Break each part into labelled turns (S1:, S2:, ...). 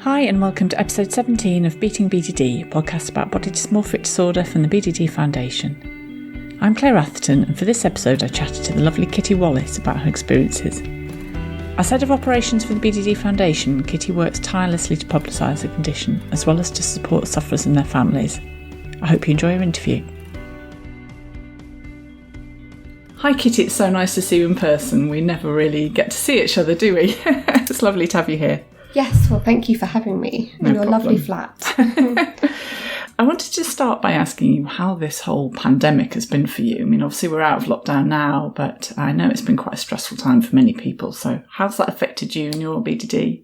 S1: Hi and welcome to episode 17 of Beating BDD, a podcast about body dysmorphic disorder from the BDD Foundation. I'm Claire Atherton, and for this episode I chatted to the lovely Kitty Wallace about her experiences. As head of operations for the BDD Foundation, Kitty works tirelessly to publicise the condition, as well as to support sufferers and their families. I hope you enjoy our interview. Hi Kitty, it's so nice to see you in person. We never really get to see each other, do we? It's lovely to have you here.
S2: Yes, well, thank you for having me in your lovely flat.
S1: I wanted to start by asking you how this whole pandemic has been for you. I mean, obviously we're out of lockdown now, but I know it's been quite a stressful time for many people. So how's that affected you and your BDD?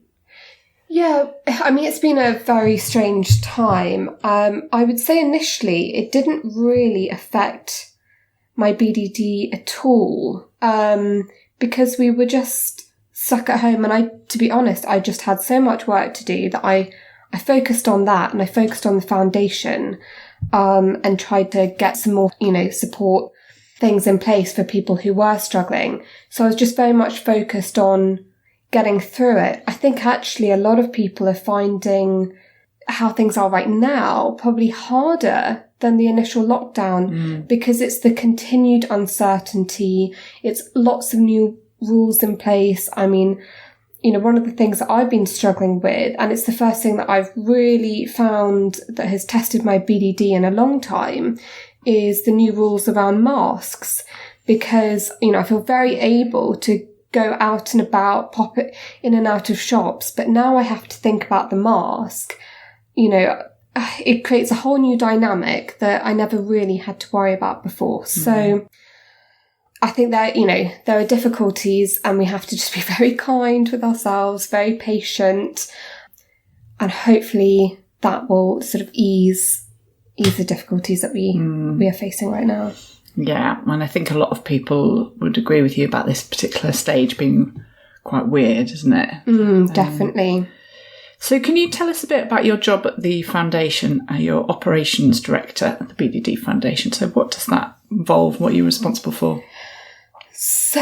S2: Yeah, I mean, it's been a very strange time. I would say initially it didn't really affect my BDD at all because we were just stuck at home, and to be honest, I just had so much work to do that I focused on that, and I focused on the foundation, and tried to get some more, support things in place for people who were struggling. So I was just very much focused on getting through it. I think actually a lot of people are finding how things are right now probably harder than the initial lockdown because it's the continued uncertainty. It's lots of new rules in place. I mean, one of the things that I've been struggling with, and it's the first thing that I've really found that has tested my BDD in a long time, is the new rules around masks. Because, I feel very able to go out and about, pop it in and out of shops, but now I have to think about the mask. It creates a whole new dynamic that I never really had to worry about before. So I think that, there are difficulties, and we have to just be very kind with ourselves, very patient, and hopefully that will sort of ease the difficulties that we are facing right now.
S1: Yeah, and I think a lot of people would agree with you about this particular stage being quite weird, isn't it?
S2: Definitely.
S1: So can you tell us a bit about your job at the foundation, your operations director at the BDD Foundation? So what does that involve? What are you responsible for?
S2: So,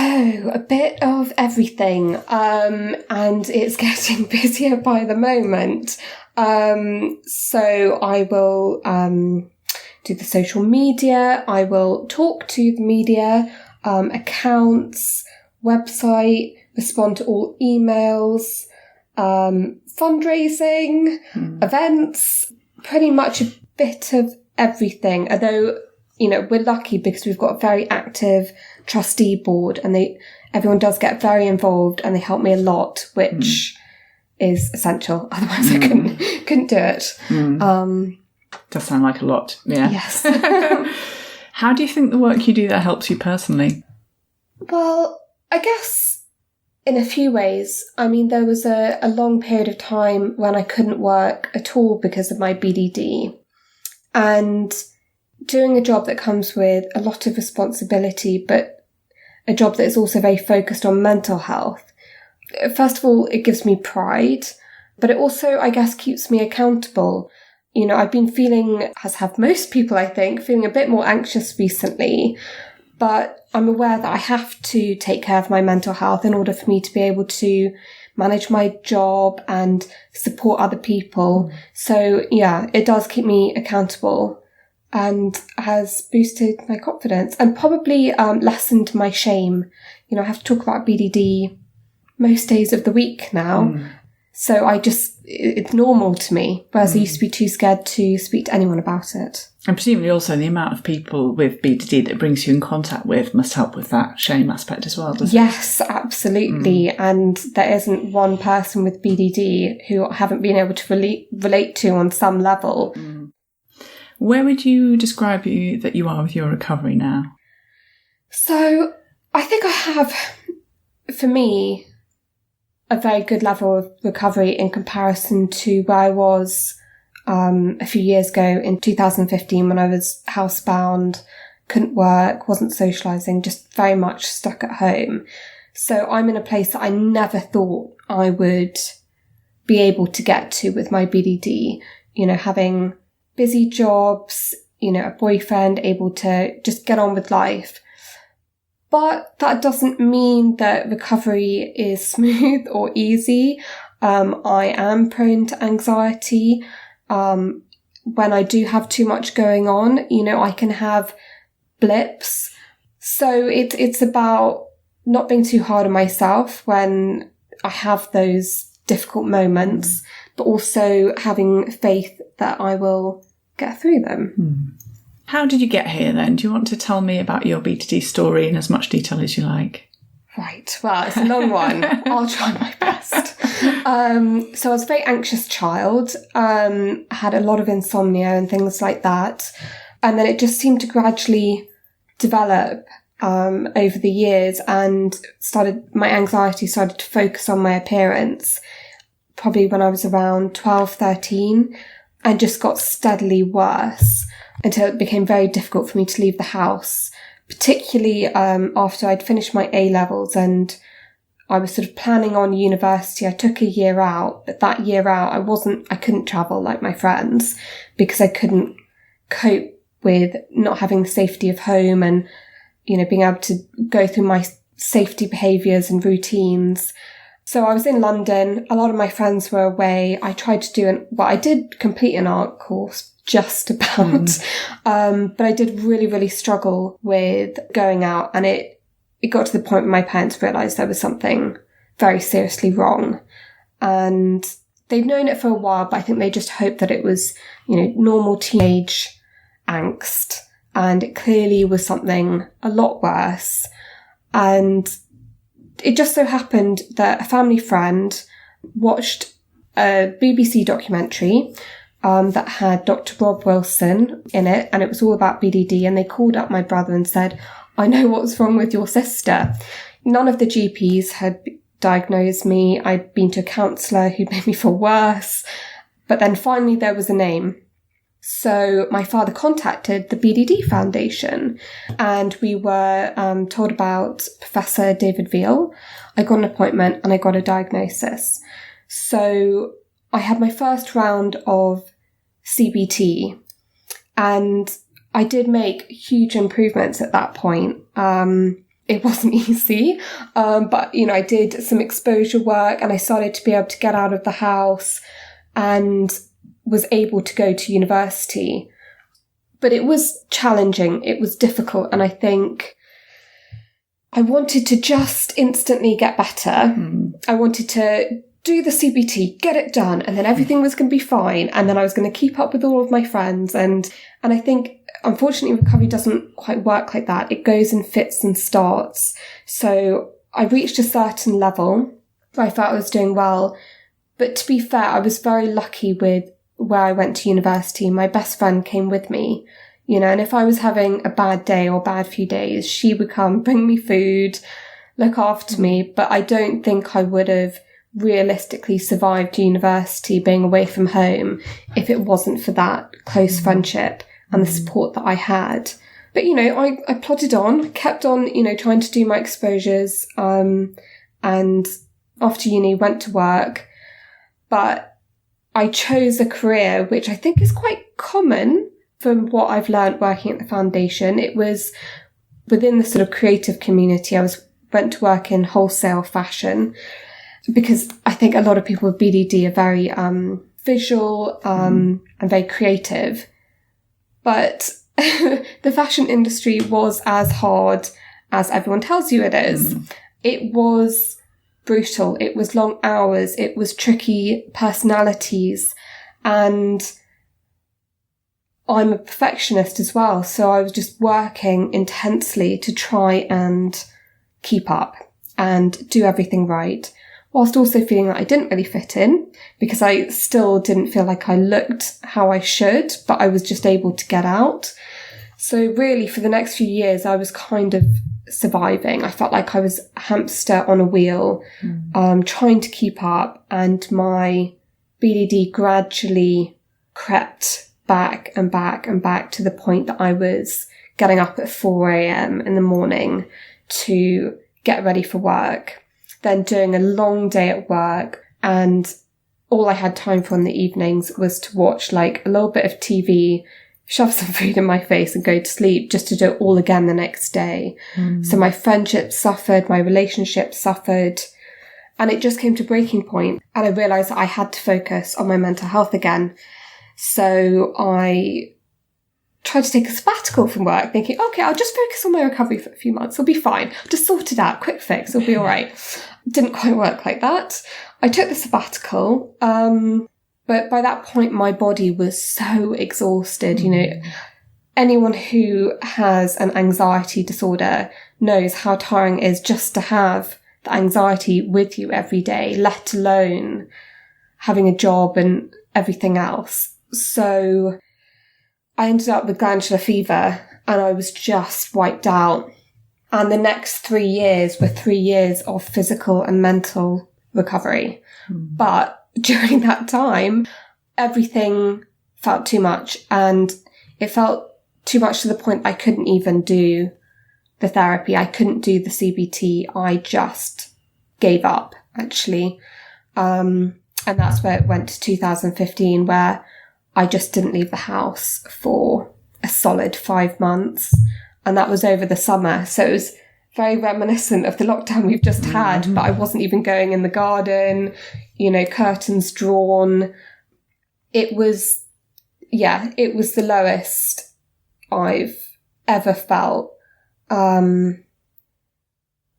S2: a bit of everything, and it's getting busier by the moment. So I will do the social media, I will talk to the media, accounts, website, respond to all emails, fundraising, events, pretty much a bit of everything. Although, we're lucky because we've got a very active trustee board, and everyone does get very involved, and they help me a lot, which is essential. Otherwise I couldn't do it.
S1: Does sound like a lot. Yeah.
S2: Yes.
S1: How do you think the work you do there helps you personally?
S2: Well, I guess in a few ways. I mean, there was a long period of time when I couldn't work at all because of my BDD, and doing a job that comes with a lot of responsibility, but a job that is also very focused on mental health. First of all, it gives me pride, but it also, I guess, keeps me accountable. I've been feeling, as have most people, I think, feeling a bit more anxious recently, but I'm aware that I have to take care of my mental health in order for me to be able to manage my job and support other people. So yeah, it does keep me accountable and has boosted my confidence and probably lessened my shame. I have to talk about BDD most days of the week now. So it's normal to me, whereas I used to be too scared to speak to anyone about it.
S1: And presumably also the amount of people with BDD that brings you in contact with must help with that shame aspect as well, doesn't it?
S2: Yes, absolutely. And there isn't one person with BDD who I haven't been able to relate to on some level.
S1: Where would you describe that you are with your recovery now?
S2: So I think I have, for me, a very good level of recovery in comparison to where I was a few years ago in 2015 when I was housebound, couldn't work, wasn't socialising, just very much stuck at home. So I'm in a place that I never thought I would be able to get to with my BDD, having busy jobs, a boyfriend, able to just get on with life. But that doesn't mean that recovery is smooth or easy. I am prone to anxiety. When I do have too much going on, I can have blips. So it's about not being too hard on myself when I have those difficult moments, but also having faith that I will get through them.
S1: How did you get here then? Do you want to tell me about your BDD story in as much detail as you like?
S2: Right, well, it's a long one. I'll try my best. So I was a very anxious child, had a lot of insomnia and things like that. And then it just seemed to gradually develop over the years, and my anxiety started to focus on my appearance probably when I was around 12, 13, and just got steadily worse until it became very difficult for me to leave the house, particularly after I'd finished my A-levels and I was sort of planning on university. I took a year out, but that year out I couldn't travel like my friends because I couldn't cope with not having the safety of home and, being able to go through my safety behaviours and routines. So I was in London. A lot of my friends were away. I tried to I did complete an art course just about, but I did really, really struggle with going out, and it got to the point where my parents realised there was something very seriously wrong. And they'd known it for a while, but I think they just hoped that it was, normal teenage angst. And it clearly was something a lot worse. And it just so happened that a family friend watched a BBC documentary that had Dr. Rob Wilson in it, and it was all about BDD, and they called up my brother and said, "I know what's wrong with your sister." None of the GPs had diagnosed me. I'd been to a counsellor who'd made me feel worse. But then finally there was a name. So my father contacted the BDD Foundation, and we were told about Professor David Veal. I got an appointment and I got a diagnosis. So I had my first round of CBT, and I did make huge improvements at that point. It wasn't easy, but, I did some exposure work and I started to be able to get out of the house and was able to go to university. But it was challenging, it was difficult, and I think I wanted to just instantly get better. I wanted to do the CBT, get it done, and then everything was going to be fine, and then I was going to keep up with all of my friends. And I think, unfortunately, recovery doesn't quite work like that. It goes in fits and starts. So I reached a certain level where I felt I was doing well. But to be fair, I was very lucky with where I went to university. My best friend came with me, and if I was having a bad day or bad few days, she would come, bring me food, look after me. But I don't think I would have realistically survived university being away from home if it wasn't for that close friendship and the support that I had. But, I plodded on, kept on, trying to do my exposures, and after uni went to work. But I chose a career which I think is quite common from what I've learned working at the foundation. It was within the sort of creative community. I went to work in wholesale fashion because I think a lot of people with BDD are very visual and very creative. But the fashion industry was as hard as everyone tells you it is. It was brutal. It was long hours. It was tricky personalities. And I'm a perfectionist as well. So I was just working intensely to try and keep up and do everything right, whilst also feeling that I didn't really fit in because I still didn't feel like I looked how I should, but I was just able to get out. So really for the next few years, I was kind of surviving. I felt like I was a hamster on a wheel, trying to keep up, and my BDD gradually crept back and back and back to the point that I was getting up at 4 a.m. in the morning to get ready for work, then doing a long day at work, and all I had time for in the evenings was to watch like a little bit of TV, shove some food in my face and go to sleep just to do it all again the next day. So my friendships suffered, my relationships suffered. And it just came to breaking point, and I realised that I had to focus on my mental health again. So I tried to take a sabbatical from work, thinking, okay, I'll just focus on my recovery for a few months. It'll be fine. Just sort it out. Quick fix. It'll be all right. Didn't quite work like that. I took the sabbatical, but by that point, my body was so exhausted. You know, anyone who has an anxiety disorder knows how tiring it is just to have the anxiety with you every day, let alone having a job and everything else. So I ended up with glandular fever and I was just wiped out. And the next 3 years were 3 years of physical and mental recovery. But during that time, everything felt too much, and it felt too much to the point I couldn't even do the therapy. I couldn't do the CBT. I just gave up, actually. And that's where it went to 2015, where I just didn't leave the house for a solid 5 months. And that was over the summer. So it was very reminiscent of the lockdown we've just had, but I wasn't even going in the garden, you know, curtains drawn. It was the lowest I've ever felt. And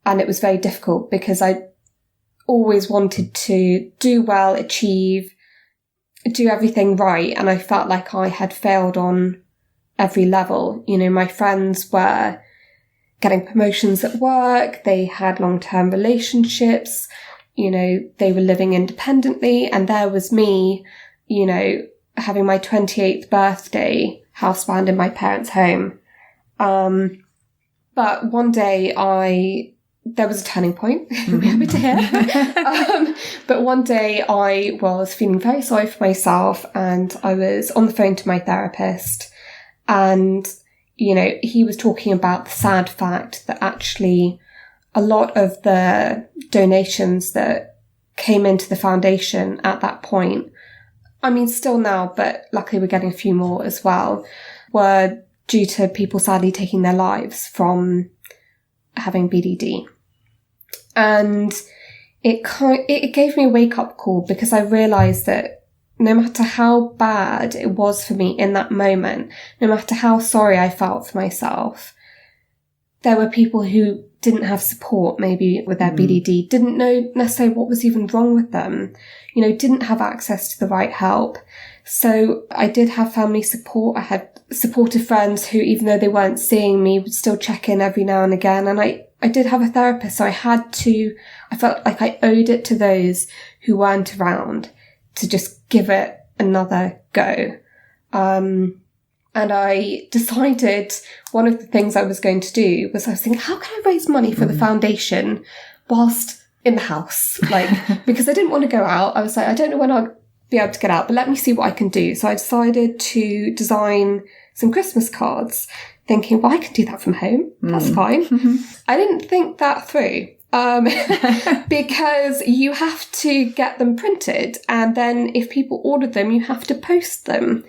S2: it was very difficult because I always wanted to do well, achieve, do everything right. And I felt like I had failed on every level. You know, my friends were getting promotions at work. They had long-term relationships. You know, they were living independently. And there was me, you know, having my 28th birthday housebound in my parents' home. But one day there was a turning point, you'll be happy to hear. But one day I was feeling very sorry for myself and I was on the phone to my therapist, and, you know, he was talking about the sad fact that actually a lot of the donations that came into the foundation at that point, I mean, still now, but luckily we're getting a few more as well, were due to people sadly taking their lives from having BDD. And it gave me a wake-up call, because I realised that no matter how bad it was for me in that moment, no matter how sorry I felt for myself, there were people who didn't have support, maybe with their BDD, didn't know necessarily what was even wrong with them, you know, didn't have access to the right help. So I did have family support. I had supportive friends who, even though they weren't seeing me, would still check in every now and again. And I did have a therapist, so I felt like I owed it to those who weren't around to just give it another go. And I decided one of the things I was going to do was, I was thinking, how can I raise money for the foundation whilst in the house? Like, because I didn't want to go out. I was like, I don't know when I'll be able to get out, but let me see what I can do. So I decided to design some Christmas cards, thinking, well, I can do that from home. That's fine. I didn't think that through. Because you have to get them printed, and then if people ordered them, you have to post them.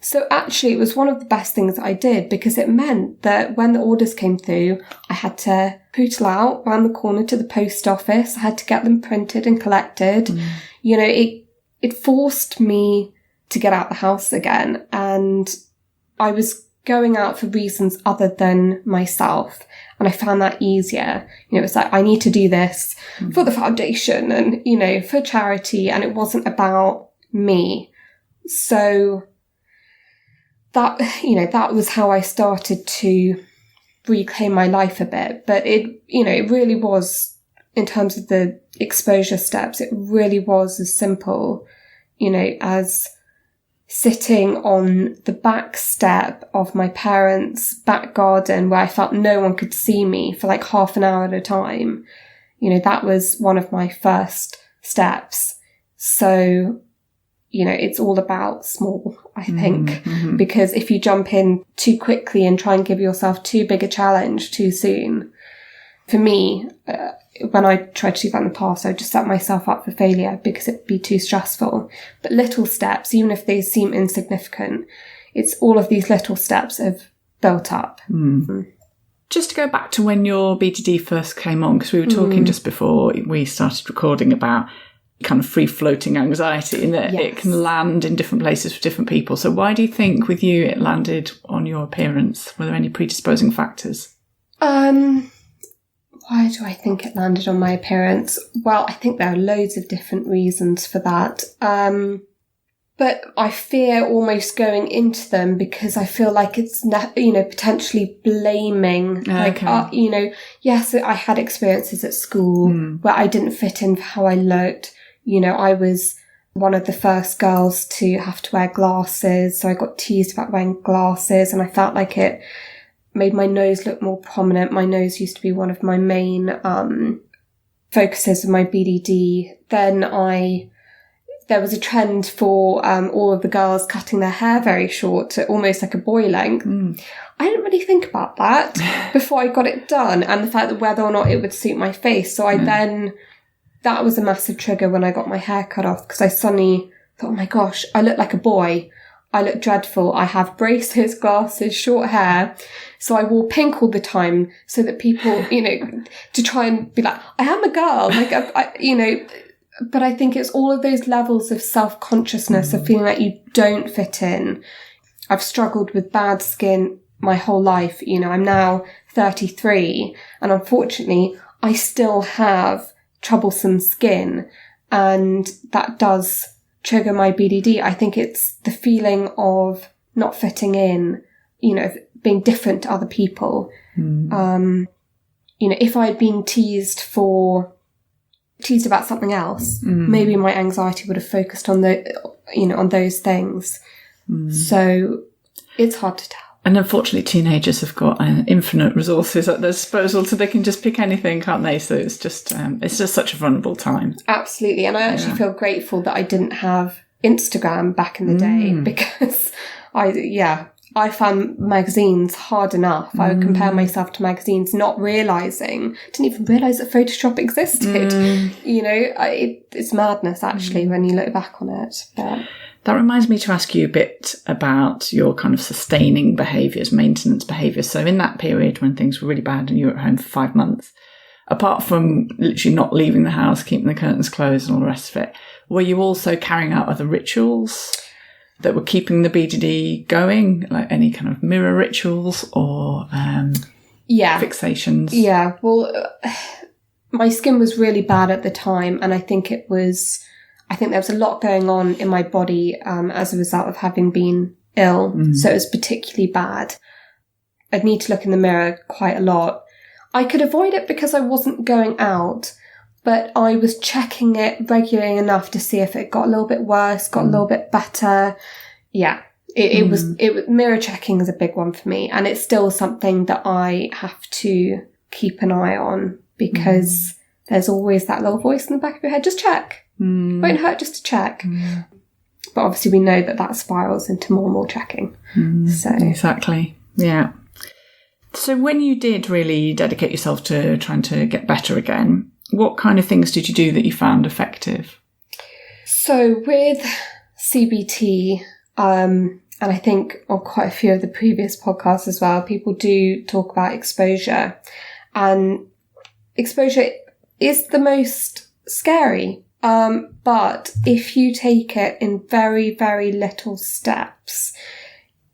S2: So actually it was one of the best things that I did, because it meant that when the orders came through, I had to pootle out round the corner to the post office. I had to get them printed and collected. You know, it forced me to get out the house again, and I was going out for reasons other than myself. And I found that easier. You know, it's like, I need to do this for the foundation and, you know, for charity. And it wasn't about me. So that, you know, that was how I started to reclaim my life a bit. But it, you know, it really was, in terms of the exposure steps, it really was as simple, you know, as sitting on the back step of my parents' back garden where I felt no one could see me for like half an hour at a time. You know, that was one of my first steps. So, you know, it's all about small, I think, because if you jump in too quickly and try and give yourself too big a challenge too soon, for me, when I tried to do that in the past, I would just set myself up for failure because it'd be too stressful. But little steps, even if they seem insignificant, it's all of these little steps have built up.
S1: Just to go back to when your BDD first came on, because we were talking just before we started recording about kind of free-floating anxiety, and that it can land in different places for different people. So why do you think with you it landed on your appearance? Were there any predisposing factors?
S2: Why do I think it landed on my appearance? Well, I think there are loads of different reasons for that. But I fear almost going into them because I feel like it's, potentially blaming.
S1: Okay.
S2: Yes, I had experiences at school where I didn't fit in for how I looked. I was one of the first girls to have to wear glasses. So I got teased about wearing glasses, and I felt like it made my nose look more prominent. My nose used to be one of my main focuses of my BDD. Then there was a trend for all of the girls cutting their hair very short to almost like a boy length. I didn't really think about that before I got it done, and the fact that whether or not it would suit my face. So that was a massive trigger when I got my hair cut off, because I suddenly thought, oh my gosh, I look like a boy. I look dreadful. I have braces, glasses, short hair. So I wore pink all the time so that people, to try and be like, I am a girl. But I think it's all of those levels of self-consciousness of feeling like you don't fit in. I've struggled with bad skin my whole life. I'm now 33, and unfortunately I still have troublesome skin, and that does trigger my BDD. I think it's the feeling of not fitting in, being different to other people. If I had been teased about something else, maybe my anxiety would have focused on on those things. So it's hard to tell.
S1: And unfortunately, teenagers have got infinite resources at their disposal, so they can just pick anything, can't they? So it's just such a vulnerable time.
S2: Absolutely. And I actually feel grateful that I didn't have Instagram back in the day, because I found magazines hard enough. I would compare myself to magazines, didn't even realise that Photoshop existed. It's madness, actually, when you look back on it. But
S1: that reminds me to ask you a bit about your kind of sustaining behaviours, maintenance behaviours. So in that period when things were really bad and you were at home for 5 months, apart from literally not leaving the house, keeping the curtains closed and all the rest of it, were you also carrying out other rituals that were keeping the BDD going, like any kind of mirror rituals or fixations?
S2: Yeah, well, my skin was really bad at the time, and I think there was a lot going on in my body as a result of having been ill. So it was particularly bad. I'd need to look in the mirror quite a lot. I could avoid it because I wasn't going out, but I was checking it regularly enough to see if it got a little bit worse, got a little bit better. Yeah, it was mirror checking is a big one for me, and it's still something that I have to keep an eye on, because there's always that little voice in the back of your head. Just check. Won't hurt just to check. But obviously we know that spirals into more and more checking. So
S1: exactly. Yeah. So when you did really dedicate yourself to trying to get better again, what kind of things did you do that you found effective? So
S2: with CBT, and I think on quite a few of the previous podcasts as well, people do talk about exposure. And exposure is the most scary. But if you take it in very, very little steps,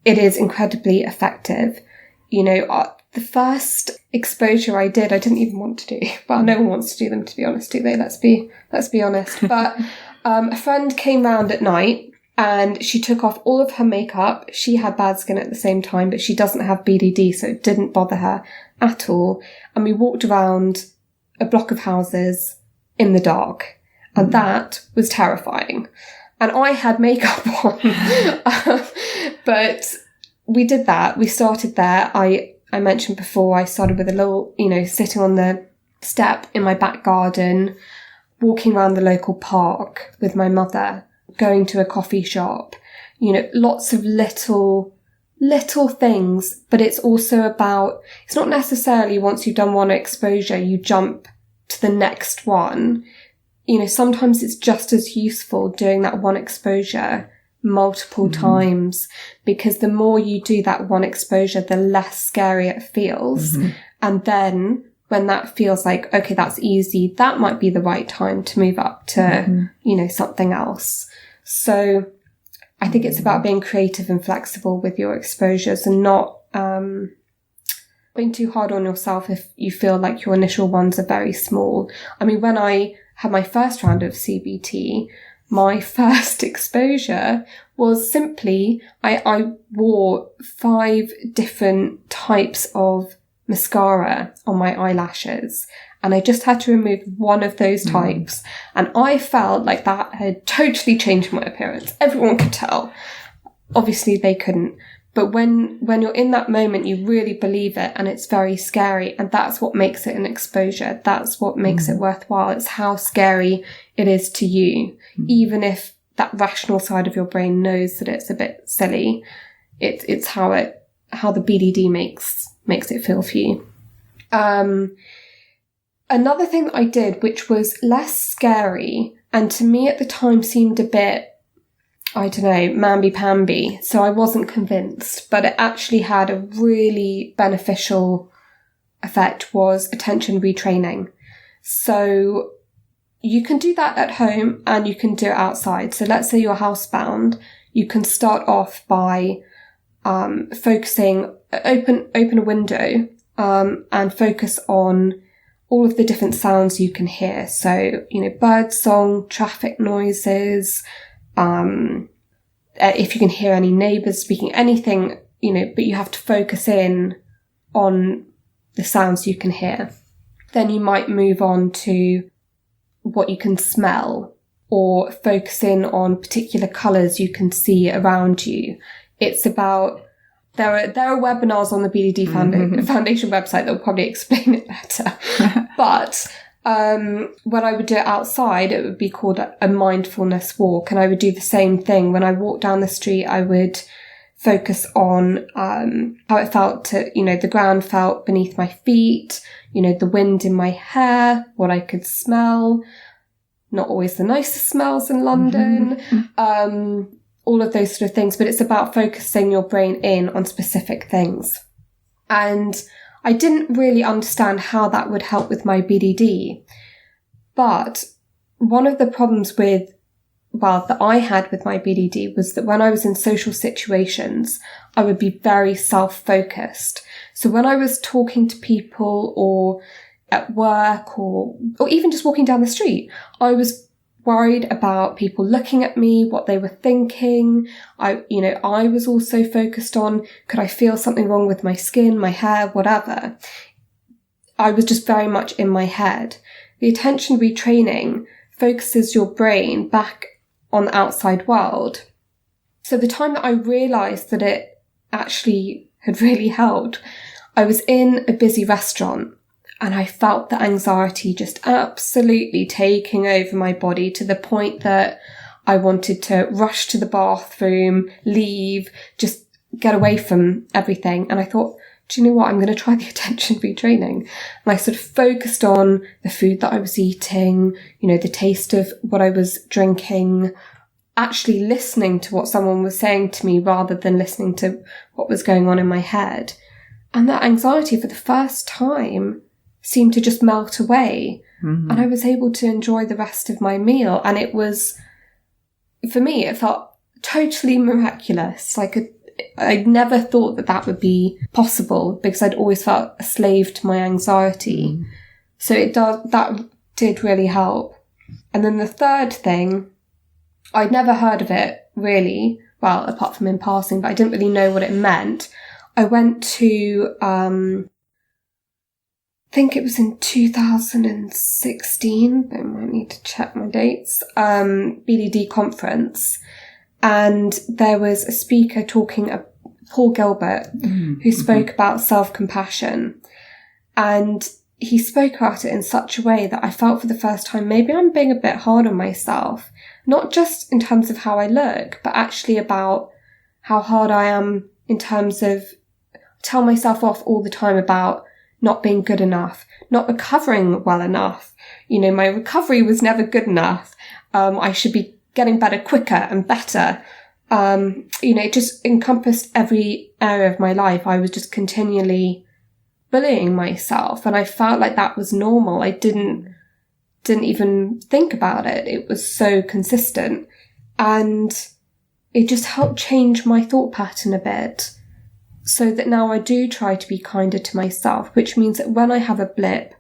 S2: it is incredibly effective. The first exposure I didn't even want to do, but no one wants to do them, to be honest, do they? Let's be honest. But a friend came round at night and she took off all of her makeup. She had bad skin at the same time, but she doesn't have BDD, so it didn't bother her at all. And we walked around a block of houses in the dark. And that was terrifying. And I had makeup on. But we did that. We started there. I mentioned before, I started with a little, sitting on the step in my back garden, walking around the local park with my mother, going to a coffee shop, lots of little things. But it's also about, it's not necessarily once you've done one exposure, you jump to the next one. Sometimes it's just as useful doing that one exposure, multiple times, because the more you do that one exposure, the less scary it feels. And then when that feels like, okay, that's easy, that might be the right time to move up to, something else. So I think it's about being creative and flexible with your exposures and not being too hard on yourself if you feel like your initial ones are very small. I mean, when I had my first round of CBT, my first exposure was simply, I wore 5 different types of mascara on my eyelashes, and I just had to remove one of those types. And I felt like that had totally changed my appearance. Everyone could tell. Obviously they couldn't. But when you're in that moment, you really believe it, and it's very scary. And that's what makes it an exposure. That's what makes it worthwhile. It's how scary it is to you. Even if that rational side of your brain knows that it's a bit silly, it's how the BDD makes it feel for you. Another thing that I did, which was less scary, and to me at the time seemed a bit, I don't know, mamby-pamby, so I wasn't convinced, but it actually had a really beneficial effect, was attention retraining. So you can do that at home and you can do it outside. So let's say you're housebound, you can start off by focusing, open a window and focus on all of the different sounds you can hear. So, bird song, traffic noises, if you can hear any neighbours speaking, anything, but you have to focus in on the sounds you can hear. Then you might move on to what you can smell, or focus in on particular colours you can see around you. It's about, there are webinars on the BDD Foundation website that will probably explain it better. But when I would do it outside, it would be called a mindfulness walk. And I would do the same thing. When I walked down the street, I would focus on how it felt to, the ground felt beneath my feet, the wind in my hair, what I could smell. Not always the nicest smells in London. All of those sort of things. But it's about focusing your brain in on specific things. And I didn't really understand how that would help with my BDD. But one of the problems that I had with my BDD was that when I was in social situations, I would be very self-focused. So when I was talking to people or at work or even just walking down the street, I was worried about people looking at me, what they were thinking. I was also focused on, could I feel something wrong with my skin, my hair, whatever. I was just very much in my head. The attention retraining focuses your brain back on the outside world. So the time that I realised that it actually had really helped, I was in a busy restaurant. And I felt the anxiety just absolutely taking over my body to the point that I wanted to rush to the bathroom, leave, just get away from everything. And I thought, do you know what? I'm going to try the attention retraining. And I sort of focused on the food that I was eating, the taste of what I was drinking, actually listening to what someone was saying to me rather than listening to what was going on in my head. And that anxiety for the first time seemed to just melt away. And I was able to enjoy the rest of my meal. And it was, for me, it felt totally miraculous. Like I'd never thought that would be possible because I'd always felt a slave to my anxiety. So that did really help. And then the third thing, I'd never heard of it really, well, apart from in passing, but I didn't really know what it meant. I went to, I think it was in 2016, I might need to check my dates, BDD conference. And there was a speaker talking, Paul Gilbert, who spoke about self-compassion. And he spoke about it in such a way that I felt for the first time, maybe I'm being a bit hard on myself, not just in terms of how I look, but actually about how hard I am in terms of tell myself off all the time about not being good enough, not recovering well enough. My recovery was never good enough. I should be getting better quicker and better. It just encompassed every area of my life. I was just continually bullying myself, and I felt like that was normal. I didn't even think about it. It was so consistent, and it just helped change my thought pattern a bit, so that now I do try to be kinder to myself, which means that when I have a blip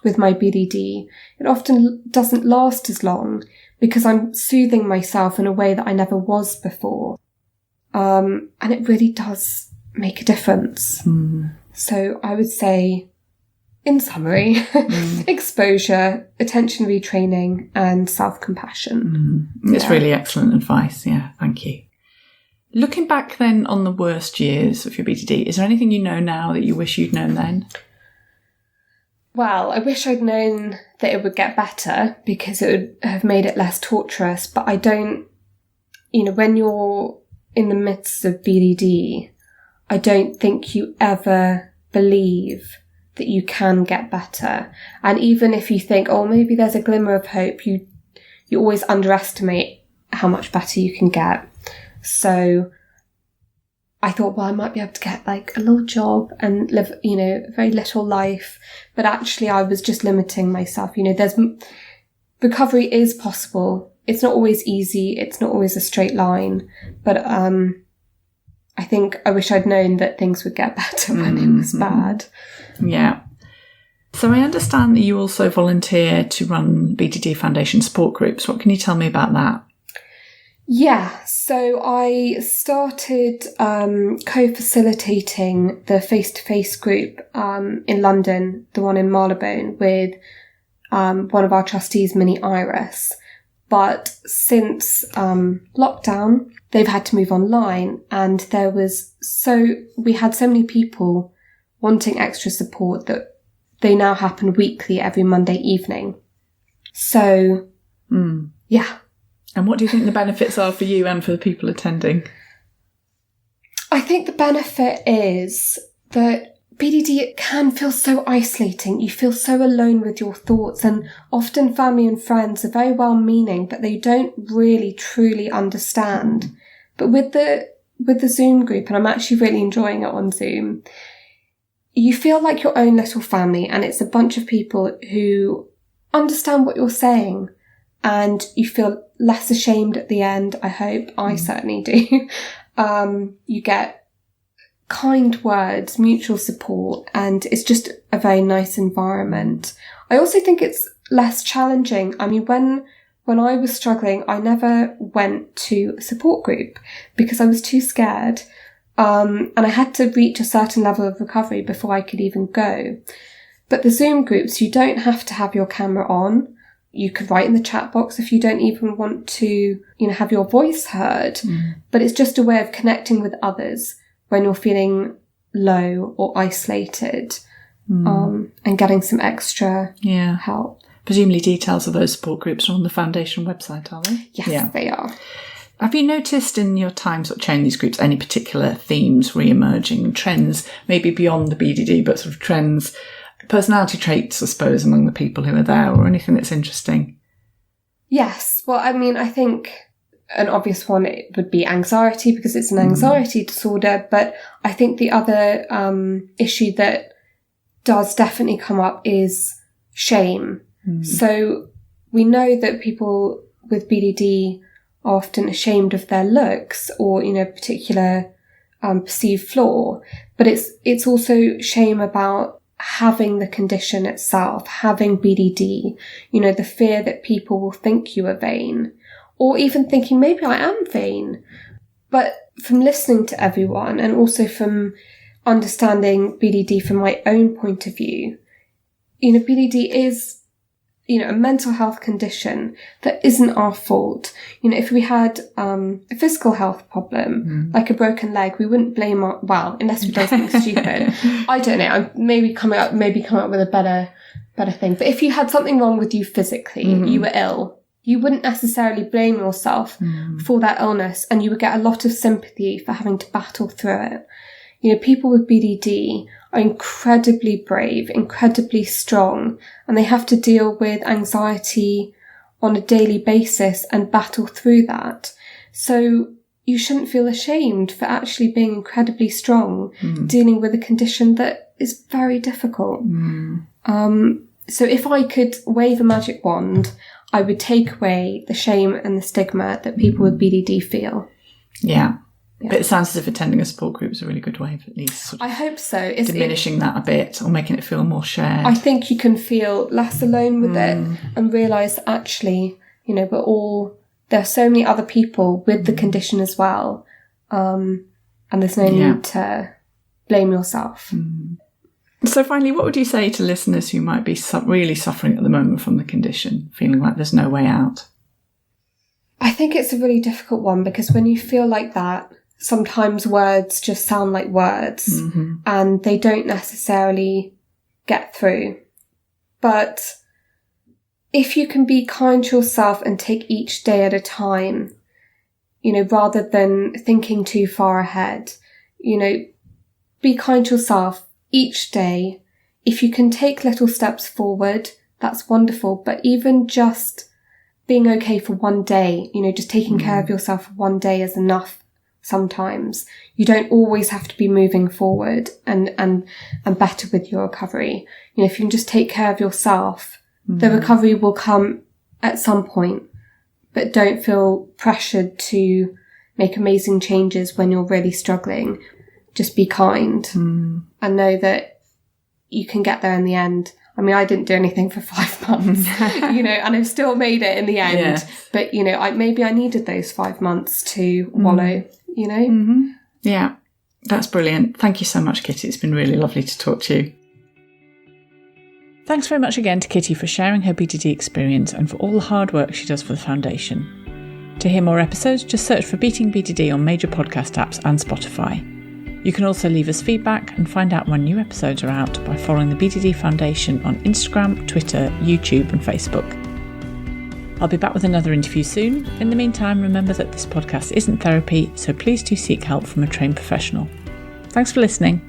S2: with my BDD, it often doesn't last as long because I'm soothing myself in a way that I never was before. And it really does make a difference. So I would say, in summary, exposure, attention retraining, and self-compassion.
S1: It's really excellent advice. Yeah, thank you. Looking back then on the worst years of your BDD, is there anything you know now that you wish you'd known then?
S2: Well, I wish I'd known that it would get better because it would have made it less torturous, but I don't, when you're in the midst of BDD, I don't think you ever believe that you can get better. And even if you think, oh, maybe there's a glimmer of hope, you always underestimate how much better you can get. So I thought, well, I might be able to get like a little job and live, a very little life. But actually I was just limiting myself. Recovery is possible. It's not always easy. It's not always a straight line. But I think I wish I'd known that things would get better when it was bad.
S1: Yeah. So I understand that you also volunteer to run BDD Foundation support groups. What can you tell me about that?
S2: Yeah, so I started co-facilitating the face-to-face group in London, the one in Marylebone, with one of our trustees, Minnie Iris. But since lockdown, they've had to move online, and we had so many people wanting extra support that they now happen weekly every Monday evening. So, yeah.
S1: And what do you think the benefits are for you and for the people attending?
S2: I think the benefit is that BDD can feel so isolating. You feel so alone with your thoughts, and often family and friends are very well-meaning, but they don't really truly understand. But with the Zoom group, and I'm actually really enjoying it on Zoom, you feel like your own little family, and it's a bunch of people who understand what you're saying, and you feel less ashamed at the end, I hope. I certainly do. You get kind words, mutual support, and it's just a very nice environment. I also think it's less challenging. I mean, when I was struggling, I never went to a support group because I was too scared. And I had to reach a certain level of recovery before I could even go. But the Zoom groups, you don't have to have your camera on. You could write in the chat box if you don't even want to, have your voice heard. But it's just a way of connecting with others when you're feeling low or isolated, and getting some extra help.
S1: Presumably details of those support groups are on the Foundation website, are they?
S2: Yes, they are.
S1: Have you noticed in your time sort of chairing these groups any particular themes re-emerging, trends, maybe beyond the BDD, but sort of trends, personality traits, I suppose, among the people who are there, or anything that's interesting?
S2: Yes. Well, I mean, I think an obvious one would be anxiety, because it's an anxiety disorder. But I think the other issue that does definitely come up is shame. So we know that people with BDD are often ashamed of their looks or, particular perceived flaw. But it's also shame about having the condition itself, having BDD, the fear that people will think you are vain, or even thinking maybe I am vain. But from listening to everyone and also from understanding BDD from my own point of view, BDD is, a mental health condition that isn't our fault. If we had a physical health problem, like a broken leg, we wouldn't blame unless we did something stupid. I don't know. I'm maybe coming up with a better thing. But if you had something wrong with you physically, you were ill, you wouldn't necessarily blame yourself for that illness, and you would get a lot of sympathy for having to battle through it. People with BDD are incredibly brave, incredibly strong, and they have to deal with anxiety on a daily basis and battle through that. So, you shouldn't feel ashamed for actually being incredibly strong, dealing with a condition that is very difficult. So if I could wave a magic wand, I would take away the shame and the stigma that people with BDD feel.
S1: Yeah. But it sounds as if attending a support group is a really good way of at least sort of
S2: I hope so.
S1: diminishing that a bit or making it feel more shared.
S2: I think you can feel less alone with it and realise that actually, there are so many other people with the condition as well. And there's no need to blame yourself.
S1: So finally, what would you say to listeners who might be really suffering at the moment from the condition, feeling like there's no way out?
S2: I think it's a really difficult one because when you feel like that, sometimes words just sound like words and they don't necessarily get through. But if you can be kind to yourself and take each day at a time, rather than thinking too far ahead, be kind to yourself each day. If you can take little steps forward, that's wonderful. But even just being okay for one day, just taking care of yourself for one day is enough. Sometimes you don't always have to be moving forward and better with your recovery. If you can just take care of yourself, the recovery will come at some point, but don't feel pressured to make amazing changes when you're really struggling. Just be kind and know that you can get there in the end. I mean, I didn't do anything for 5 months, and I've still made it in the end. Yeah. But, maybe I needed those 5 months to wallow,
S1: Yeah, that's brilliant. Thank you so much, Kitty. It's been really lovely to talk to you. Thanks very much again to Kitty for sharing her BDD experience and for all the hard work she does for the foundation. To hear more episodes, just search for Beating BDD on major podcast apps and Spotify. You can also leave us feedback and find out when new episodes are out by following the BDD Foundation on Instagram, Twitter, YouTube and Facebook. I'll be back with another interview soon. In the meantime, remember that this podcast isn't therapy, so please do seek help from a trained professional. Thanks for listening.